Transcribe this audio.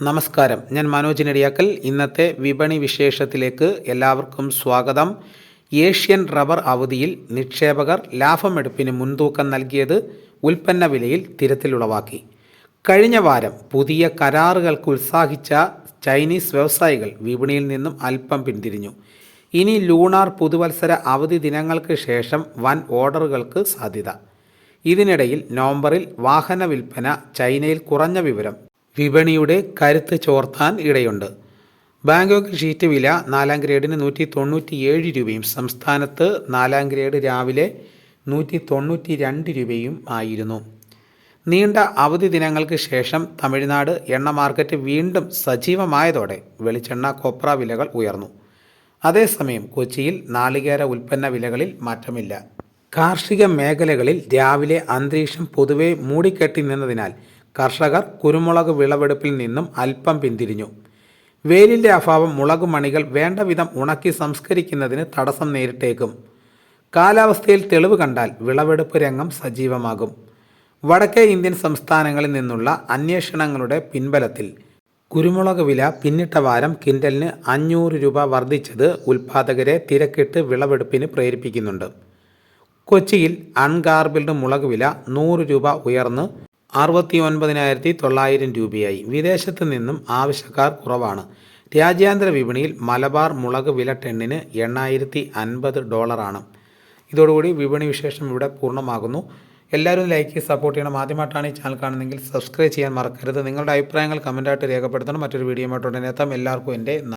നമസ്കാരം, ഞാൻ മനോജ് നെടിയാക്കൽ. ഇന്നത്തെ വിപണി വിശേഷത്തിലേക്ക് എല്ലാവർക്കും സ്വാഗതം. ഏഷ്യൻ റബ്ബർ അവധിയിൽ നിക്ഷേപകർ ലാഭമെടുപ്പിന് മുൻതൂക്കം നൽകിയത് ഉൽപ്പന്ന വിലയിൽ തിരുത്തലുളവാക്കി. കഴിഞ്ഞ വാരം പുതിയ കരാറുകൾക്ക് ഉത്സാഹിച്ച ചൈനീസ് വ്യവസായികൾ വിപണിയിൽ നിന്നും അല്പം പിന്തിരിഞ്ഞു. ഇനി ലൂണാർ പുതുവത്സര അവധി ദിനങ്ങൾക്ക് ശേഷം വൻ ഓർഡറുകൾക്ക് സാധ്യത. ഇതിനിടയിൽ നവംബറിൽ വാഹന വിൽപ്പന ചൈനയിൽ കുറഞ്ഞ വിവരം വിപണിയുടെ കരുത്ത് ചോർത്താൻ ഇടയുണ്ട്. ബാങ്കോക്ക് ഷീറ്റ് വില 4-ാം ഗ്രേഡിന് 197 രൂപയും സംസ്ഥാനത്ത് 4-ാം ഗ്രേഡ് രാവിലെ 192 രൂപയും ആയിരുന്നു. നീണ്ട അവധി ദിനങ്ങൾക്ക് ശേഷം തമിഴ്നാട് എണ്ണ മാർക്കറ്റ് വീണ്ടും സജീവമായതോടെ വെളിച്ചെണ്ണ കൊപ്ര വിലകൾ ഉയർന്നു. അതേസമയം കൊച്ചിയിൽ നാളികേര ഉൽപ്പന്ന വിലകളിൽ മാറ്റമില്ല. കാർഷിക മേഖലകളിൽ രാവിലെ അന്തരീക്ഷം പൊതുവെ മൂടിക്കെട്ടി നിന്നതിനാൽ കർഷകർ കുരുമുളക് വിളവെടുപ്പിൽ നിന്നും അല്പം പിന്തിരിഞ്ഞു. വേലിൻ്റെ അഭാവം മുളക് മണികൾ വേണ്ട വിധം ഉണക്കി സംസ്കരിക്കുന്നതിന് തടസ്സം നേരിട്ടേക്കും. കാലാവസ്ഥയിൽ തെളിവ് കണ്ടാൽ വിളവെടുപ്പ് രംഗം സജീവമാകും. വടക്കേ ഇന്ത്യൻ സംസ്ഥാനങ്ങളിൽ നിന്നുള്ള അന്വേഷണങ്ങളുടെ പിൻബലത്തിൽ കുരുമുളക് വില പിന്നിട്ട വാരം ക്വിൻ്റലിന് 500 രൂപ വർദ്ധിച്ചത് ഉൽപ്പാദകരെ തിരക്കിട്ട് വിളവെടുപ്പിന് പ്രേരിപ്പിക്കുന്നുണ്ട്. കൊച്ചിയിൽ അൺഗാർബിൾഡ് മുളക് വില 100 രൂപ ഉയർന്ന് 69,900 രൂപയായി. വിദേശത്ത് നിന്നും ആവശ്യക്കാർ കുറവാണ്. രാജ്യാന്തര വിപണിയിൽ മലബാർ മുളക് വില ടണ്ണിന് $850. ഇതോടുകൂടി വിപണി വിശേഷം ഇവിടെ പൂർണ്ണമാകുന്നു. എല്ലാവരും ലൈക്ക് ചെയ്ത് സപ്പോർട്ട് ചെയ്യണം. ആദ്യമായിട്ടാണ് ഈ ചാനൽ കാണുന്നതെങ്കിൽ സബ്സ്ക്രൈബ് ചെയ്യാൻ മറക്കരുത്. നിങ്ങളുടെ അഭിപ്രായങ്ങൾ കമൻറ്റായിട്ട് രേഖപ്പെടുത്തണം. മറ്റൊരു വീഡിയോ ആയിട്ട് ഉടനെ എത്താം. എല്ലാവർക്കും എൻ്റെ